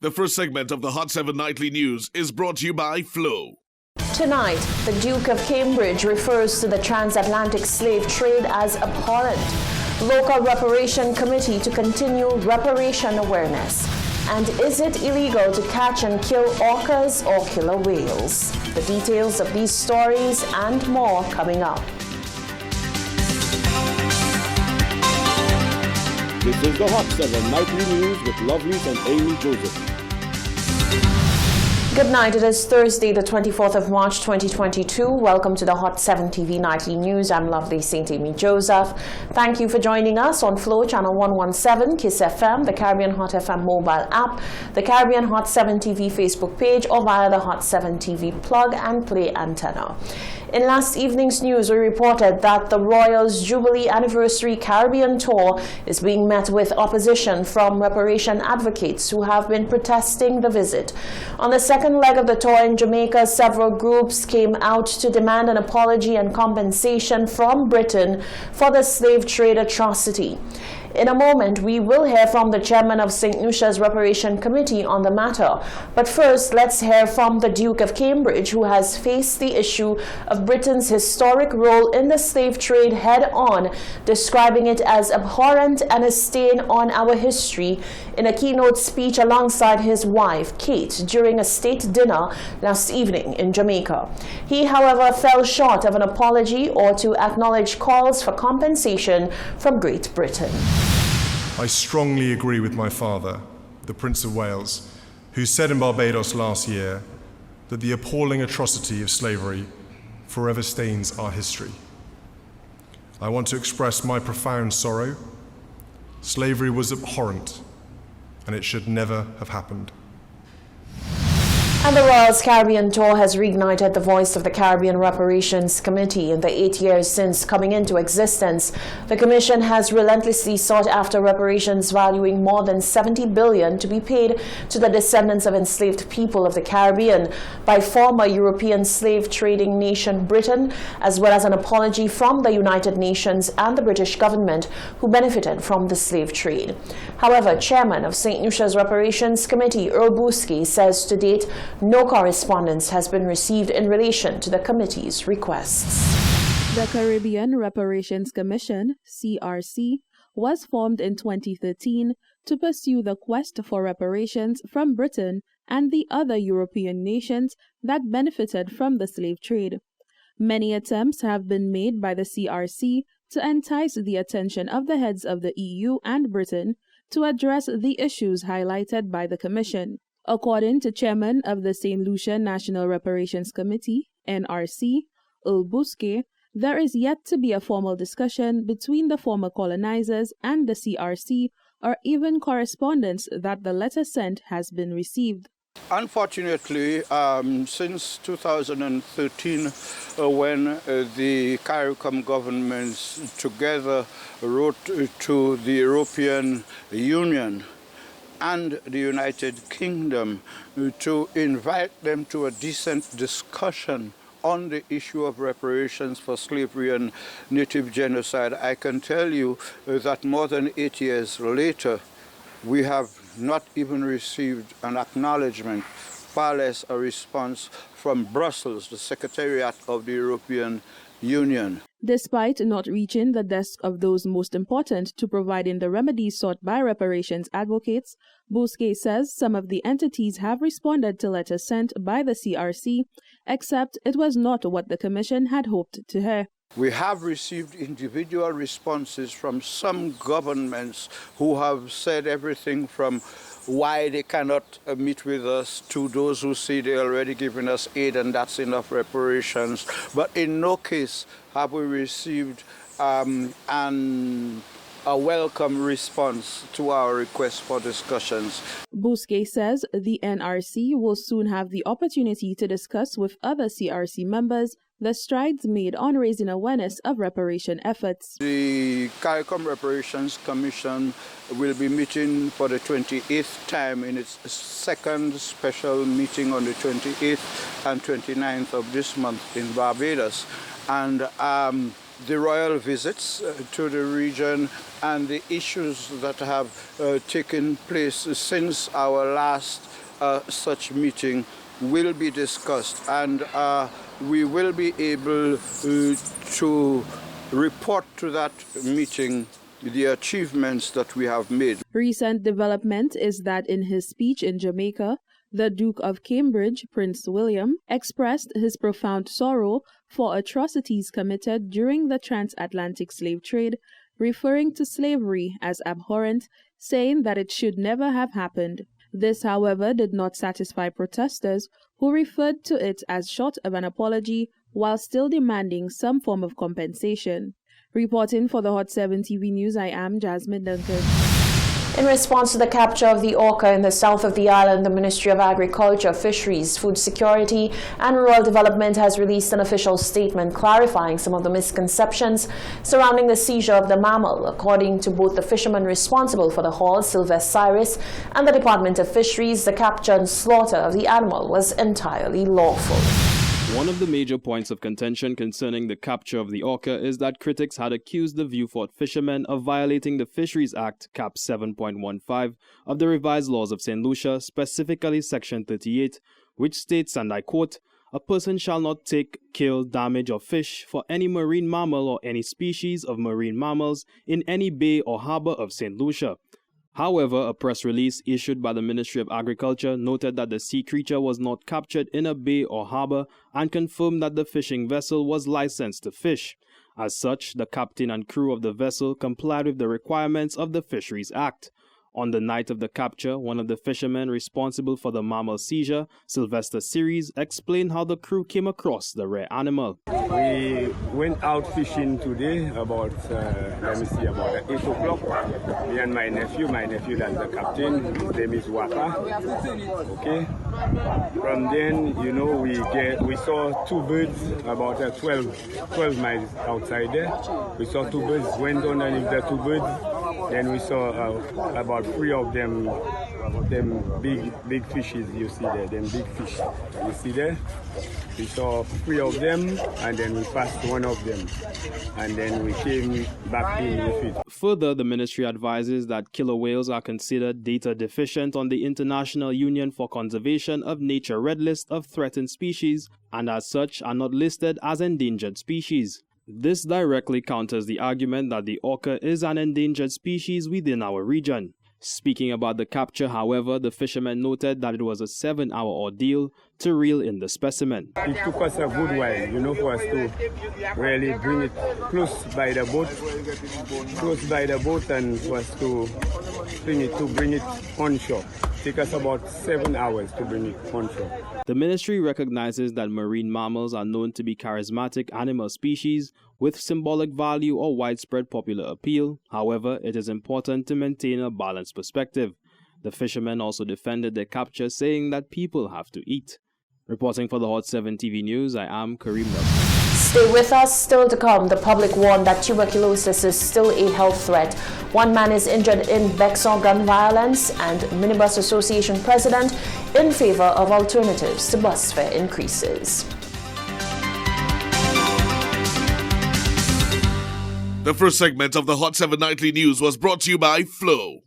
The first segment of the Hot 7 Nightly News is brought to you by Flow. Tonight, the Duke of Cambridge refers to the transatlantic slave trade as abhorrent. Local Reparation Committee to continue reparation awareness. And is it illegal to catch and kill orcas or killer whales? The details of these stories and more coming up. This is the Hot 7 Nightly News with Lovelace and Amy Joseph. Good night. It is Thursday, the 24th of March, 2022. Welcome to the Hot 7 TV Nightly News. I'm Lovely St. Amy Joseph. Thank you for joining us on Flow Channel 117, Kiss FM, the Caribbean Hot FM mobile app, the Caribbean Hot 7 TV Facebook page, or via the Hot 7 TV plug and play antenna. In last evening's news, we reported that the Royals' Jubilee Anniversary Caribbean Tour is being met with opposition from reparation advocates who have been protesting the visit. On the second leg of the tour in Jamaica, several groups came out to demand an apology and compensation from Britain for the slave trade atrocity. In a moment, we will hear from the chairman of St. Lucia's Reparation Committee on the matter. But first, let's hear from the Duke of Cambridge, who has faced the issue of Britain's historic role in the slave trade head-on, describing it as abhorrent and a stain on our history in a keynote speech alongside his wife, Kate, during a state dinner last evening in Jamaica. He, however, fell short of an apology or to acknowledge calls for compensation from Great Britain. I strongly agree with my father, the Prince of Wales, who said in Barbados last year that the appalling atrocity of slavery forever stains our history. I want to express my profound sorrow. Slavery was abhorrent, and it should never have happened. And the Royals Caribbean Tour has reignited the voice of the Caribbean Reparations Committee. In the 8 years since coming into existence, the Commission has relentlessly sought after reparations valuing more than $70 billion to be paid to the descendants of enslaved people of the Caribbean by former European slave trading nation Britain, as well as an apology from the United Nations and the British government who benefited from the slave trade. However, Chairman of St. Lucia's Reparations Committee, Earl Bousquet, says to date, no correspondence has been received in relation to the committee's requests. The Caribbean Reparations Commission, CRC, was formed in 2013 to pursue the quest for reparations from Britain and the other European nations that benefited from the slave trade. Many attempts have been made by the CRC to entice the attention of the heads of the EU and Britain to address the issues highlighted by the Commission. According to Chairman of the St. Lucia National Reparations Committee, NRC, Earl Bousquet, there is yet to be a formal discussion between the former colonizers and the CRC or even correspondence that the letter sent has been received. Unfortunately, since 2013, when the CARICOM governments together wrote to the European Union and the United Kingdom to invite them to a decent discussion on the issue of reparations for slavery and native genocide, I can tell you that more than 8 years later, we have not even received an acknowledgement, far less a response from Brussels, the Secretariat of the European Union. Despite not reaching the desk of those most important to providing the remedies sought by reparations advocates, Bousquet says some of the entities have responded to letters sent by the CRC, except it was not what the Commission had hoped to hear. We have received individual responses from some governments who have said everything from why they cannot meet with us to those who say they're already giving us aid and that's enough reparations. But in no case have we received a welcome response to our request for discussions. Bousquet says the NRC will soon have the opportunity to discuss with other CRC members the strides made on raising awareness of reparation efforts. The CARICOM Reparations Commission will be meeting for the 28th time in its second special meeting on the 28th and 29th of this month in Barbados. And the royal visits to the region and the issues that have taken place since our last such meeting will be discussed, and we will be able to report to that meeting the achievements that we have made. Recent development is that in his speech in Jamaica, the Duke of Cambridge, Prince William, expressed his profound sorrow for atrocities committed during the transatlantic slave trade, referring to slavery as abhorrent, saying that it should never have happened. This, however, did not satisfy protesters, who referred to it as short of an apology while still demanding some form of compensation. Reporting for the Hot 7 TV News, I am Jasmine Duncan. In response to the capture of the orca in the south of the island, the Ministry of Agriculture, Fisheries, Food Security and Rural Development has released an official statement clarifying some of the misconceptions surrounding the seizure of the mammal. According to both the fishermen responsible for the haul, Sylvester Cyrus, and the Department of Fisheries, the capture and slaughter of the animal was entirely lawful. One of the major points of contention concerning the capture of the orca is that critics had accused the Vieux Fort fishermen of violating the Fisheries Act Cap 7.15 of the revised laws of St. Lucia, specifically Section 38, which states, and I quote, "A person shall not take, kill, damage, or fish for any marine mammal or any species of marine mammals in any bay or harbor of St. Lucia." However, a press release issued by the Ministry of Agriculture noted that the sea creature was not captured in a bay or harbor and confirmed that the fishing vessel was licensed to fish. As such, the captain and crew of the vessel complied with the requirements of the Fisheries Act. On the night of the capture, one of the fishermen responsible for the mammal seizure, Sylvester Cyrus, explained how the crew came across the rare animal. We went out fishing today about, about 8 o'clock. Me and my nephew that's the captain, his name is Waka. Okay. From then, we saw two birds about 12 miles outside there. We saw two birds, went underneath the two birds. Then we saw about 3 of them big fishes you see there, them big fish you see there. We saw 3 of them, and then we passed one of them, and then we came back in with it. Further, the ministry advises that killer whales are considered data deficient on the International Union for Conservation of Nature Red List of Threatened Species, and as such are not listed as endangered species. This directly counters the argument that the orca is an endangered species within our region. Speaking about the capture, however, the fishermen noted that it was a 7-hour ordeal to reel in the specimen. It took us a good while, for us to really bring it close by the boat and for us to bring it onshore. It took us about 7 hours to bring it onshore. The ministry recognizes that marine mammals are known to be charismatic animal species with symbolic value or widespread popular appeal. However, it is important to maintain a balanced perspective. The fishermen also defended their capture, saying that people have to eat. Reporting for the Hot 7 TV News, I am Kareem Nelson. Stay with us. Still to come, the public warned that tuberculosis is still a health threat. One man is injured in Bexar gun violence, and Minibus Association president in favor of alternatives to bus fare increases. The first segment of the Hot 7 Nightly News was brought to you by Flow.